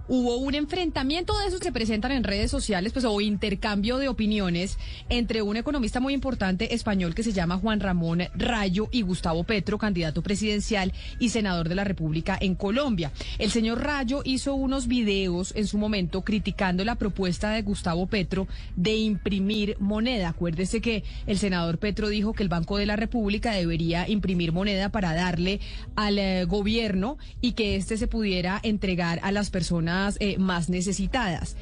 hubo un enfrentamiento de esos que se presentan en redes sociales, pues, o intercambio de opiniones entre un economista muy importante español que se llama Juan Ramón Rayo y Gustavo Petro, candidato presidencial y senador de la República en Colombia. El señor Rayo hizo unos videos en su momento criticando la propuesta de Gustavo Petro de imprimir moneda. Acuérdese que el senador Petro dijo que el Banco de la República debería imprimir moneda para darle al gobierno y que éste se pudiera entregar a las personas más necesitadas.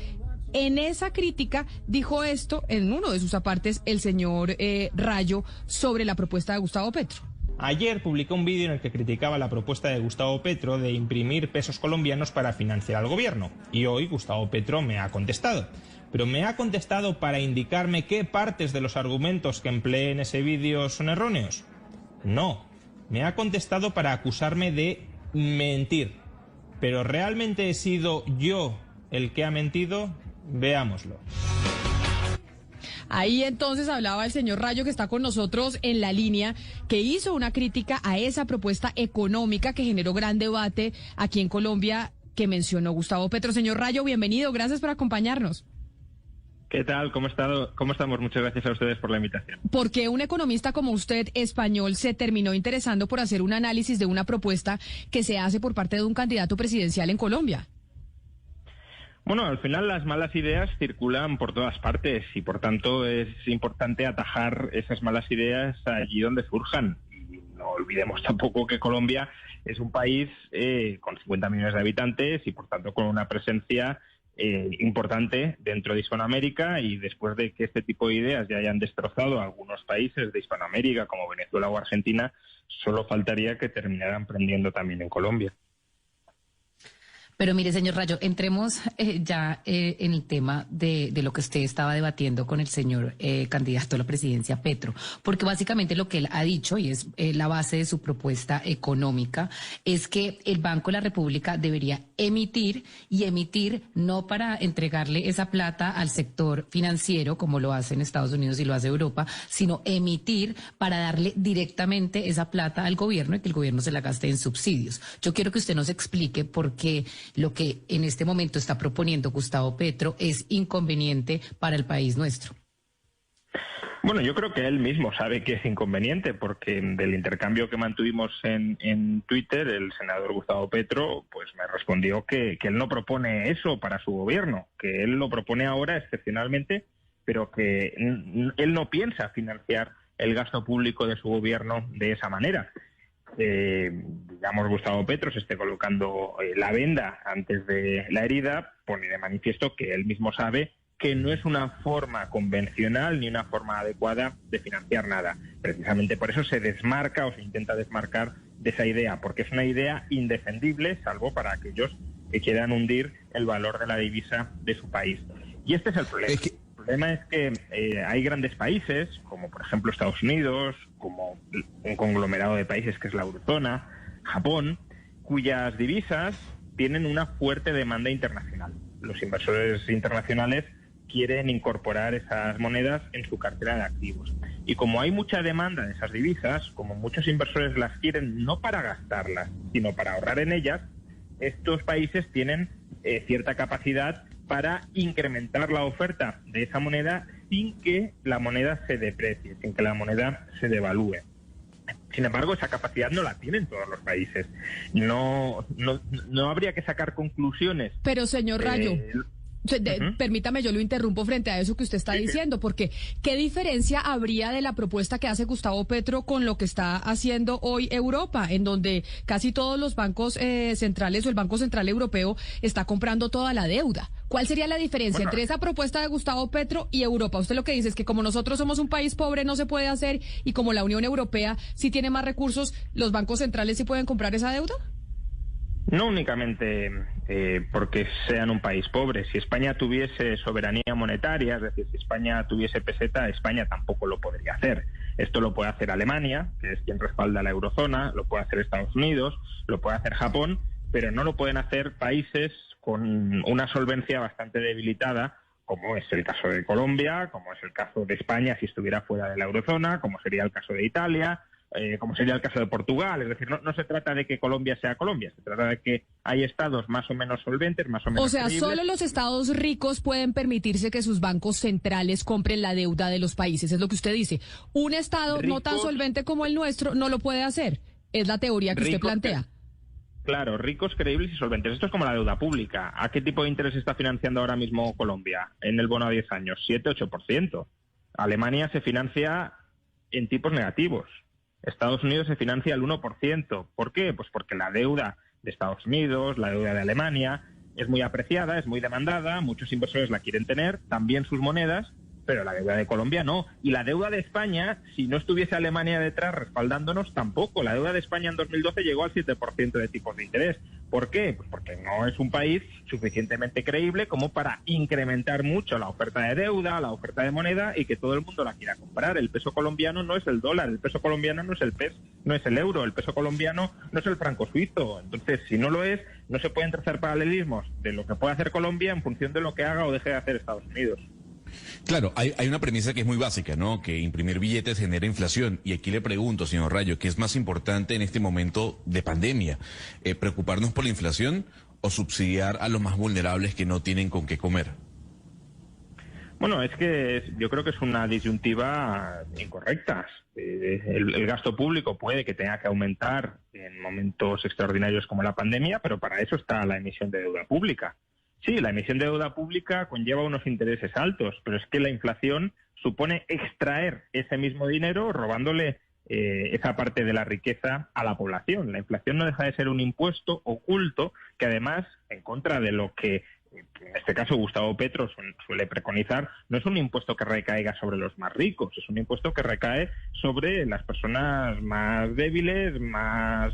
En esa crítica dijo esto en uno de sus apartes el señor Rayo sobre la propuesta de Gustavo Petro. Ayer publicó un vídeo en el que criticaba la propuesta de Gustavo Petro de imprimir pesos colombianos para financiar al gobierno. Y hoy Gustavo Petro me ha contestado. Pero me ha contestado para indicarme qué partes de los argumentos que empleé en ese vídeo son erróneos. No, me ha contestado para acusarme de mentir. Pero ¿realmente he sido yo el que ha mentido? Veámoslo. Ahí entonces hablaba el señor Rayo, que está con nosotros en la línea, que hizo una crítica a esa propuesta económica que generó gran debate aquí en Colombia, que mencionó Gustavo Petro. Señor Rayo, bienvenido, gracias por acompañarnos. ¿Qué tal? ¿Cómo estamos? Muchas gracias a ustedes por la invitación. ¿Por qué un economista como usted, español, se terminó interesando por hacer un análisis de una propuesta que se hace por parte de un candidato presidencial en Colombia? Bueno, al final las malas ideas circulan por todas partes y por tanto es importante atajar esas malas ideas allí donde surjan. Y no olvidemos tampoco que Colombia es un país con 50 millones de habitantes y por tanto con una presencia importante dentro de Hispanoamérica, y después de que este tipo de ideas ya hayan destrozado a algunos países de Hispanoamérica como Venezuela o Argentina, solo faltaría que terminaran prendiendo también en Colombia. Pero mire, señor Rayo, entremos ya en el tema de lo que usted estaba debatiendo con el señor candidato a la presidencia Petro, porque básicamente lo que él ha dicho, y es la base de su propuesta económica, es que el Banco de la República debería emitir no para entregarle esa plata al sector financiero, como lo hace en Estados Unidos y lo hace Europa, sino emitir para darle directamente esa plata al gobierno y que el gobierno se la gaste en subsidios. Yo quiero que usted nos explique por qué lo que en este momento está proponiendo Gustavo Petro es inconveniente para el país nuestro. Bueno, yo creo que él mismo sabe que es inconveniente, porque del intercambio que mantuvimos en Twitter, el senador Gustavo Petro pues me respondió que él no propone eso para su gobierno, que él lo propone ahora excepcionalmente, pero que él no piensa financiar el gasto público de su gobierno de esa manera. Digamos, Gustavo Petro se esté colocando la venda antes de la herida, pone de manifiesto que él mismo sabe que no es una forma convencional ni una forma adecuada de financiar nada. Precisamente por eso se desmarca o se intenta desmarcar de esa idea, porque es una idea indefendible, salvo para aquellos que quieran hundir el valor de la divisa de su país. Y este es el problema. El problema es que hay grandes países, como por ejemplo Estados Unidos, como un conglomerado de países que es la eurozona, Japón, cuyas divisas tienen una fuerte demanda internacional. Los inversores internacionales quieren incorporar esas monedas en su cartera de activos. Y como hay mucha demanda de esas divisas, como muchos inversores las quieren no para gastarlas, sino para ahorrar en ellas, estos países tienen cierta capacidad para incrementar la oferta de esa moneda sin que la moneda se deprecie, sin que la moneda se devalúe. Sin embargo, esa capacidad no la tienen todos los países. No habría que sacar conclusiones. Pero, señor Rayo, permítame, yo lo interrumpo frente a eso que usted está diciendo, porque ¿qué diferencia habría de la propuesta que hace Gustavo Petro con lo que está haciendo hoy Europa, en donde casi todos los bancos centrales o el Banco Central Europeo está comprando toda la deuda? ¿Cuál sería la diferencia entre esa propuesta de Gustavo Petro y Europa? Usted lo que dice es que como nosotros somos un país pobre no se puede hacer, y como la Unión Europea sí tiene más recursos, ¿los bancos centrales sí pueden comprar esa deuda? No únicamente porque sean un país pobre. Si España tuviese soberanía monetaria, es decir, si España tuviese peseta, España tampoco lo podría hacer. Esto lo puede hacer Alemania, que es quien respalda la eurozona, lo puede hacer Estados Unidos, lo puede hacer Japón, pero no lo pueden hacer países con una solvencia bastante debilitada, como es el caso de Colombia, como es el caso de España si estuviera fuera de la eurozona, como sería el caso de Italia, como sería el caso de Portugal. Es decir, no se trata de que Colombia sea Colombia, se trata de que hay estados más o menos solventes, más o menos creíbles. Solo los estados ricos pueden permitirse que sus bancos centrales compren la deuda de los países, es lo que usted dice. Un estado no tan solvente como el nuestro no lo puede hacer, es la teoría que usted plantea. Claro, ricos, creíbles y solventes. Esto es como la deuda pública. ¿A qué tipo de interés está financiando ahora mismo Colombia en el bono a 10 años? 7-8%. Alemania se financia en tipos negativos. Estados Unidos se financia al 1%. ¿Por qué? Pues porque la deuda de Estados Unidos, la deuda de Alemania, es muy apreciada, es muy demandada, muchos inversores la quieren tener, también sus monedas, pero la deuda de Colombia no. Y la deuda de España, si no estuviese Alemania detrás respaldándonos, tampoco. La deuda de España en 2012 llegó al 7% de tipos de interés. ¿Por qué? Pues porque no es un país suficientemente creíble como para incrementar mucho la oferta de deuda, la oferta de moneda y que todo el mundo la quiera comprar. El peso colombiano no es el dólar, el peso colombiano no es el peso, no es el euro, el peso colombiano no es el franco suizo. Entonces, si no lo es, no se pueden trazar paralelismos de lo que puede hacer Colombia en función de lo que haga o deje de hacer Estados Unidos. Claro, hay una premisa que es muy básica, ¿no? Que imprimir billetes genera inflación. Y aquí le pregunto, señor Rayo, ¿qué es más importante en este momento de pandemia? ¿Preocuparnos por la inflación o subsidiar a los más vulnerables que no tienen con qué comer? Bueno, es que yo creo que es una disyuntiva incorrecta. El gasto público puede que tenga que aumentar en momentos extraordinarios como la pandemia, pero para eso está la emisión de deuda pública. Sí, la emisión de deuda pública conlleva unos intereses altos, pero es que la inflación supone extraer ese mismo dinero robándole esa parte de la riqueza a la población. La inflación no deja de ser un impuesto oculto que además, en contra de lo que en este caso Gustavo Petro suele preconizar, no es un impuesto que recaiga sobre los más ricos, es un impuesto que recae sobre las personas más débiles, más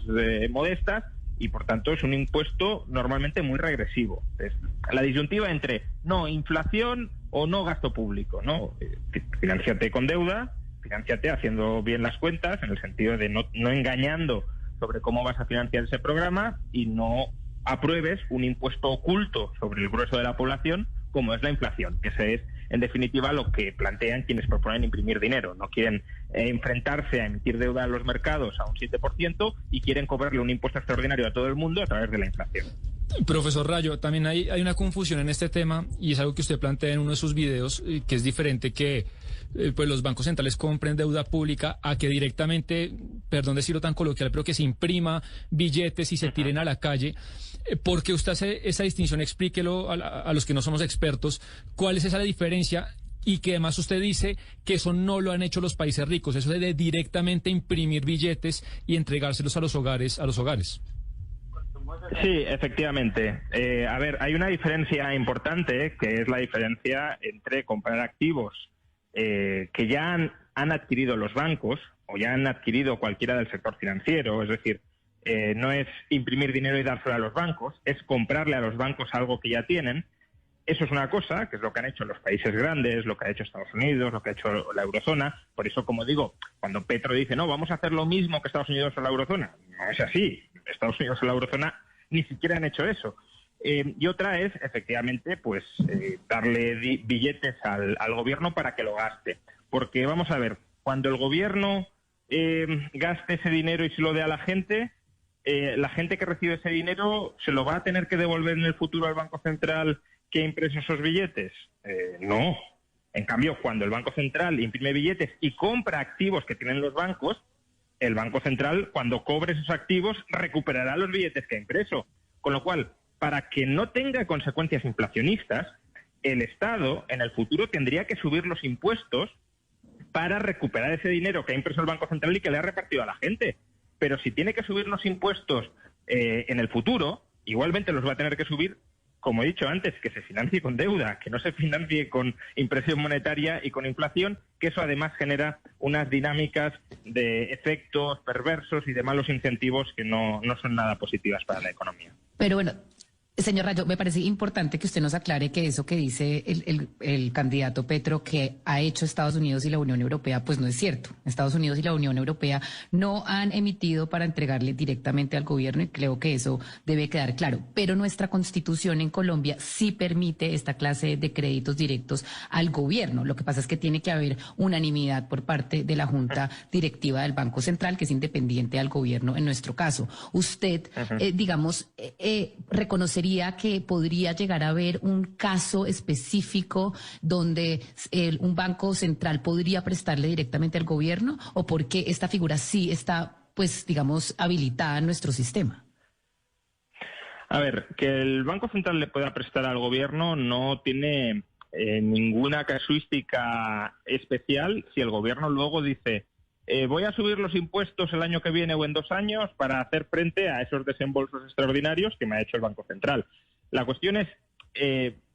modestas, y por tanto es un impuesto normalmente muy regresivo. Es la disyuntiva entre no inflación o no gasto público, ¿no? Financiate con deuda, financiate haciendo bien las cuentas, en el sentido de no engañando sobre cómo vas a financiar ese programa, y no apruebes un impuesto oculto sobre el grueso de la población como es la inflación, que ese es en definitiva lo que plantean quienes proponen imprimir dinero. No quieren enfrentarse a emitir deuda en los mercados a un 7% y quieren cobrarle un impuesto extraordinario a todo el mundo a través de la inflación. Profesor Rayo, también hay una confusión en este tema, y es algo que usted plantea en uno de sus videos, que es diferente que pues los bancos centrales compren deuda pública a que directamente, perdón decirlo tan coloquial, pero que se imprima billetes y se tiren a la calle. Porque usted hace esa distinción, explíquelo a los que no somos expertos, cuál es esa diferencia, y que además usted dice que eso no lo han hecho los países ricos, eso de directamente imprimir billetes y entregárselos a los hogares. Sí, efectivamente. A ver, hay una diferencia importante, que es la diferencia entre comprar activos que ya han adquirido los bancos o ya han adquirido cualquiera del sector financiero, es decir, no es imprimir dinero y dárselo a los bancos, es comprarle a los bancos algo que ya tienen. Eso es una cosa, que es lo que han hecho los países grandes, lo que ha hecho Estados Unidos, lo que ha hecho la eurozona. Por eso, como digo, cuando Petro dice, no, vamos a hacer lo mismo que Estados Unidos o la eurozona, no es así. Estados Unidos o la eurozona ni siquiera han hecho eso. Y otra es, efectivamente, pues darle billetes al gobierno para que lo gaste. Porque, vamos a ver, cuando el gobierno gaste ese dinero y se lo dé a la gente que recibe ese dinero se lo va a tener que devolver en el futuro al Banco Central que ha impreso esos billetes. No. En cambio, cuando el Banco Central imprime billetes y compra activos que tienen los bancos, el Banco Central, cuando cobre esos activos, recuperará los billetes que ha impreso. Con lo cual, para que no tenga consecuencias inflacionistas, el Estado en el futuro tendría que subir los impuestos para recuperar ese dinero que ha impreso el Banco Central y que le ha repartido a la gente. Pero si tiene que subir los impuestos en el futuro, igualmente los va a tener que subir, como he dicho antes, que se financie con deuda, que no se financie con impresión monetaria y con inflación, que eso además genera unas dinámicas de efectos perversos y de malos incentivos que no son nada positivas para la economía. Pero bueno, Señor Rayo, me parece importante que usted nos aclare que eso que dice el candidato Petro que ha hecho Estados Unidos y la Unión Europea, pues no es cierto. Estados Unidos y la Unión Europea no han emitido para entregarle directamente al gobierno y creo que eso debe quedar claro. Pero nuestra Constitución en Colombia sí permite esta clase de créditos directos al gobierno. Lo que pasa es que tiene que haber unanimidad por parte de la Junta Directiva del Banco Central, que es independiente al gobierno en nuestro caso. Usted, reconocería que podría llegar a haber un caso específico donde un banco central podría prestarle directamente al gobierno, o porque esta figura sí está, pues, digamos, habilitada en nuestro sistema. A ver, que el Banco Central le pueda prestar al gobierno no tiene ninguna casuística especial si el gobierno luego dice voy a subir los impuestos el año que viene o en 2 años para hacer frente a esos desembolsos extraordinarios que me ha hecho el Banco Central. La cuestión es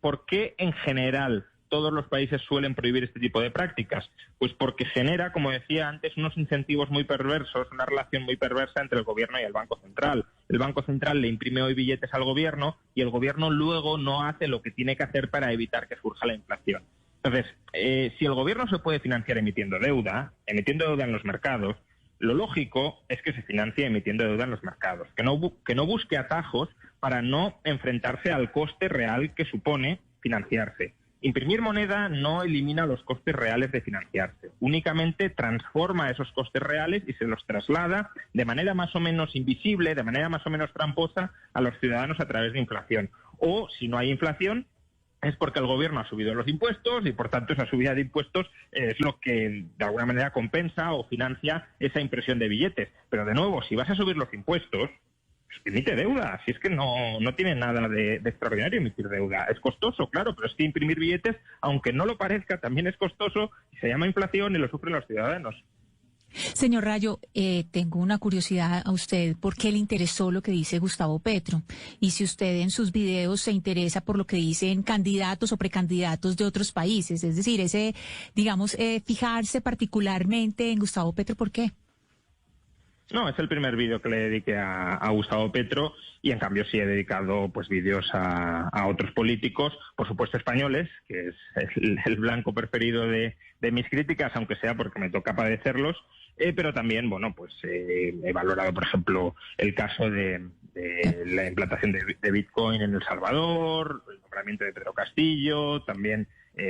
¿por qué en general todos los países suelen prohibir este tipo de prácticas? Pues porque genera, como decía antes, unos incentivos muy perversos, una relación muy perversa entre el gobierno y el Banco Central. El Banco Central le imprime hoy billetes al gobierno y el gobierno luego no hace lo que tiene que hacer para evitar que surja la inflación. Entonces, si el gobierno se puede financiar emitiendo deuda en los mercados, lo lógico es que se financie emitiendo deuda en los mercados, que no busque atajos para no enfrentarse al coste real que supone financiarse. Imprimir moneda no elimina los costes reales de financiarse, únicamente transforma esos costes reales y se los traslada de manera más o menos invisible, de manera más o menos tramposa a los ciudadanos a través de inflación. O, si no hay inflación, es porque el gobierno ha subido los impuestos y, por tanto, esa subida de impuestos es lo que, de alguna manera, compensa o financia esa impresión de billetes. Pero, de nuevo, si vas a subir los impuestos, pues emite deuda. Si es que no tiene nada de extraordinario emitir deuda. Es costoso, claro, pero es que imprimir billetes, aunque no lo parezca, también es costoso y se llama inflación y lo sufren los ciudadanos. Señor Rayo, tengo una curiosidad a usted. ¿Por qué le interesó lo que dice Gustavo Petro? Y si usted en sus videos se interesa por lo que dicen candidatos o precandidatos de otros países, es decir, fijarse particularmente en Gustavo Petro, ¿por qué? No, es el primer vídeo que le dediqué a Gustavo Petro y en cambio sí he dedicado pues vídeos a otros políticos, por supuesto españoles, que es el blanco preferido de mis críticas, aunque sea porque me toca padecerlos, pero también, he valorado, por ejemplo, el caso de la implantación de Bitcoin en El Salvador, el nombramiento de Pedro Castillo, también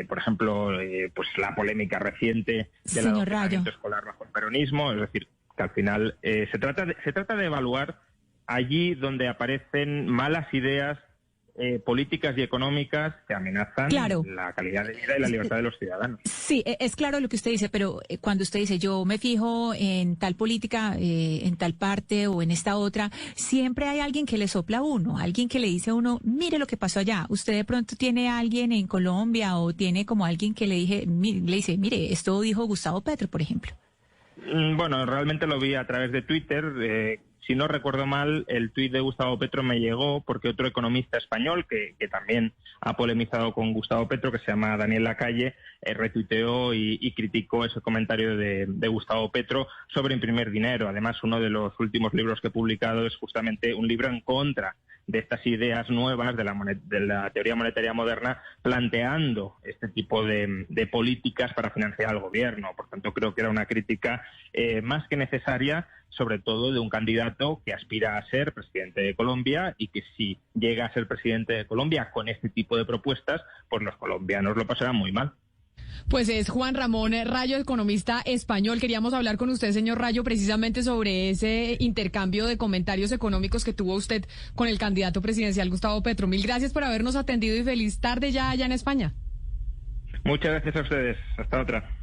por ejemplo, pues la polémica reciente del adoctrinamiento escolar bajo el peronismo, es decir, que al final se trata de evaluar allí donde aparecen malas ideas políticas y económicas que amenazan la calidad de vida y la libertad de los ciudadanos. Sí, es claro lo que usted dice, pero cuando usted dice yo me fijo en tal política, en tal parte o en esta otra, siempre hay alguien que le sopla a uno, alguien que le dice a uno, mire lo que pasó allá. Usted de pronto tiene a alguien en Colombia o tiene como alguien que le dice, mire, esto dijo Gustavo Petro, por ejemplo. Bueno, realmente lo vi a través de Twitter. Si no recuerdo mal, el tuit de Gustavo Petro me llegó porque otro economista español que también ha polemizado con Gustavo Petro, que se llama Daniel Lacalle, retuiteó y criticó ese comentario de Gustavo Petro sobre imprimir dinero. Además, uno de los últimos libros que he publicado es justamente un libro en contra de estas ideas nuevas de la teoría monetaria moderna, planteando este tipo de políticas para financiar al gobierno. Por tanto, creo que era una crítica más que necesaria, sobre todo de un candidato que aspira a ser presidente de Colombia y que si llega a ser presidente de Colombia con este tipo de propuestas, pues los colombianos lo pasarán muy mal. Pues es Juan Ramón Rayo, economista español. Queríamos hablar con usted, señor Rayo, precisamente sobre ese intercambio de comentarios económicos que tuvo usted con el candidato presidencial Gustavo Petro. Mil gracias por habernos atendido y feliz tarde ya allá en España. Muchas gracias a ustedes. Hasta otra.